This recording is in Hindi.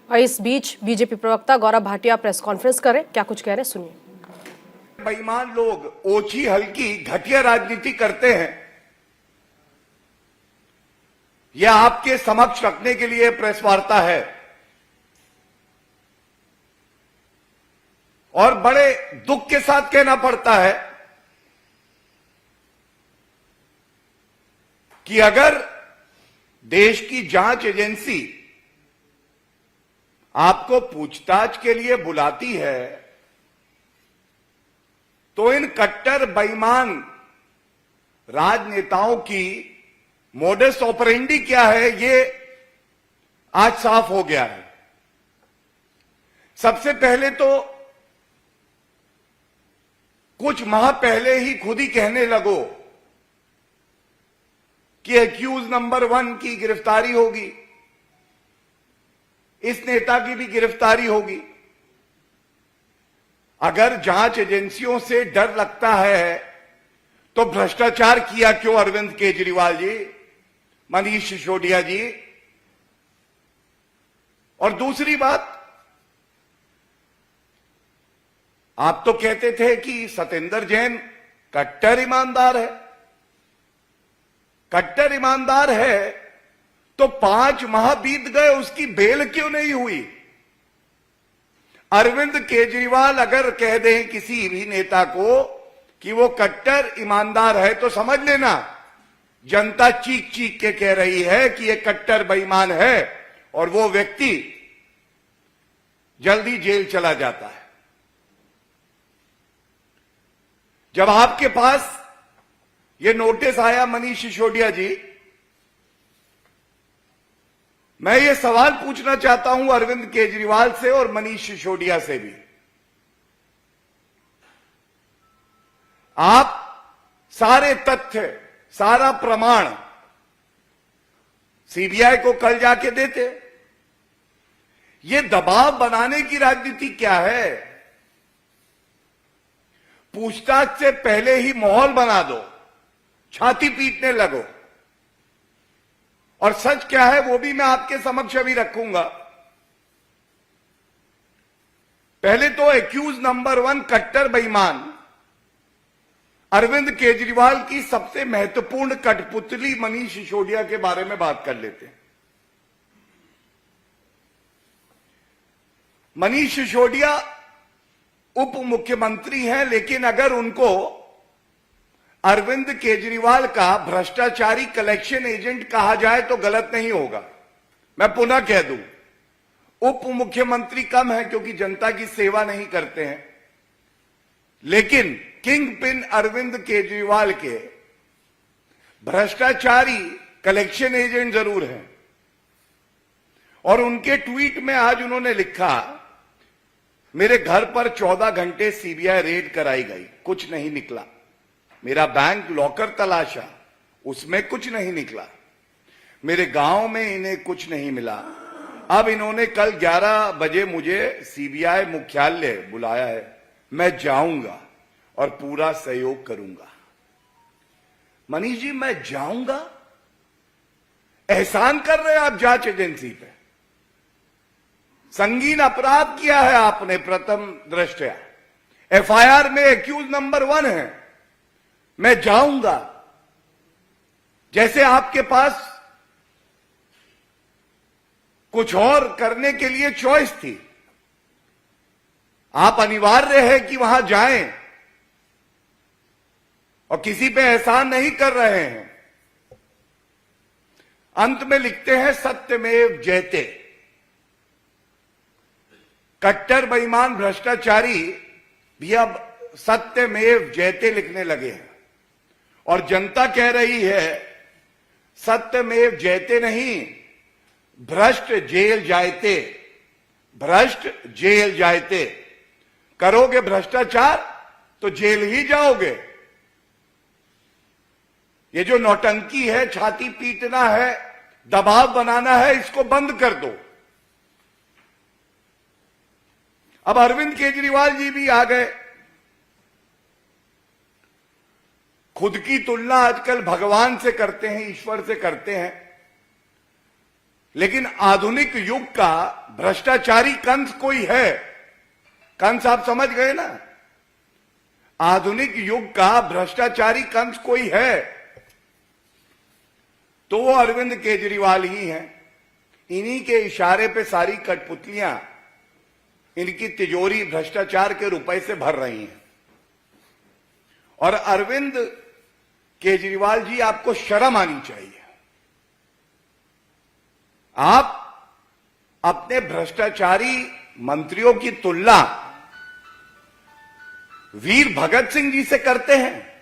और इस बीच बीजेपी प्रवक्ता गौरव भाटिया प्रेस कॉन्फ्रेंस करें, क्या कुछ कह रहे सुनिए। बेईमान लोग ओछी हल्की घटिया राजनीति करते हैं, यह आपके समक्ष रखने के लिए प्रेस वार्ता है। और बड़े दुख के साथ कहना पड़ता है कि अगर देश की जांच एजेंसी आपको पूछताछ के लिए बुलाती है तो इन कट्टर बेईमान राजनेताओं की मोडस ऑपरेंडी क्या है, ये आज साफ हो गया है। सबसे पहले तो कुछ माह पहले ही खुद ही कहने लगो कि एक्यूज नंबर 1 की गिरफ्तारी होगी, इस नेता की भी गिरफ्तारी होगी। अगर जांच एजेंसियों से डर लगता है तो भ्रष्टाचार किया क्यों अरविंद केजरीवाल जी, मनीष सिसोदिया जी? और दूसरी बात, आप तो कहते थे कि सत्येंद्र जैन कट्टर ईमानदार है। कट्टर ईमानदार है तो 5 माह बीत गए, उसकी बेल क्यों नहीं हुई? अरविंद केजरीवाल अगर कह दें किसी भी नेता को कि वो कट्टर ईमानदार है तो समझ लेना जनता चीख चीख के कह रही है कि ये कट्टर बेईमान है और वो व्यक्ति जल्दी जेल चला जाता है। जब आपके पास ये नोटिस आया मनीष सिसोदिया जी, मैं ये सवाल पूछना चाहता हूं अरविंद केजरीवाल से और मनीष सिसोदिया से भी। आप सारे तथ्य, सारा प्रमाण सीबीआई को कल जाके देते। ये दबाव बनाने की राजनीति क्या है? पूछताछ से पहले ही माहौल बना दो, छाती पीटने लगो। और सच क्या है वो भी मैं आपके समक्ष अभी रखूंगा। पहले तो एक्यूज नंबर 1 कट्टर बेईमान अरविंद केजरीवाल की सबसे महत्वपूर्ण कठपुतली मनीष सिसोदिया के बारे में बात कर लेते हैं। मनीष सिसोदिया उप मुख्यमंत्री हैं, लेकिन अगर उनको अरविंद केजरीवाल का भ्रष्टाचारी कलेक्शन एजेंट कहा जाए तो गलत नहीं होगा। मैं पुनः कह दूं, उप मुख्यमंत्री कम है क्योंकि जनता की सेवा नहीं करते हैं, लेकिन किंग पिन अरविंद केजरीवाल के भ्रष्टाचारी कलेक्शन एजेंट जरूर हैं। और उनके ट्वीट में आज उन्होंने लिखा, मेरे घर पर 14 घंटे सीबीआई रेड कराई गई, कुछ नहीं निकला। मेरा बैंक लॉकर तलाशा, उसमें कुछ नहीं निकला। मेरे गांव में इन्हें कुछ नहीं मिला। अब इन्होंने कल 11 बजे मुझे सीबीआई मुख्यालय बुलाया है, मैं जाऊंगा और पूरा सहयोग करूंगा। मनीष जी, मैं जाऊंगा? एहसान कर रहे हैं आप जांच एजेंसी पे। संगीन अपराध किया है आपने प्रथम दृष्टया। एफआईआर में एक्यूज नंबर 1 है, मैं जाऊंगा। जैसे आपके पास कुछ और करने के लिए चॉइस थी, आप अनिवार्य है कि वहां जाएं और किसी पे एहसान नहीं कर रहे हैं। अंत में लिखते हैं सत्यमेव जयते। कट्टर बेईमान भ्रष्टाचारी भी अब सत्यमेव जयते लिखने लगे हैं और जनता कह रही है सत्यमेव जयते नहीं, भ्रष्ट जेल जायते। भ्रष्ट जेल जायते। करोगे भ्रष्टाचार तो जेल ही जाओगे। ये जो नौटंकी है, छाती पीटना है, दबाव बनाना है, इसको बंद कर दो। अब अरविंद केजरीवाल जी भी आ गए। खुद की तुलना आजकल भगवान से करते हैं, ईश्वर से करते हैं। लेकिन आधुनिक युग का भ्रष्टाचारी कंस कोई है? कंस आप समझ गए ना? आधुनिक युग का भ्रष्टाचारी कंस कोई है तो वो अरविंद केजरीवाल ही हैं। इन्हीं के इशारे पे सारी कठपुतलियां इनकी तिजोरी भ्रष्टाचार के रुपए से भर रही हैं। और अरविंद केजरीवाल जी, आपको शर्म आनी चाहिए। आप अपने भ्रष्टाचारी मंत्रियों की तुलना वीर भगत सिंह जी से करते हैं।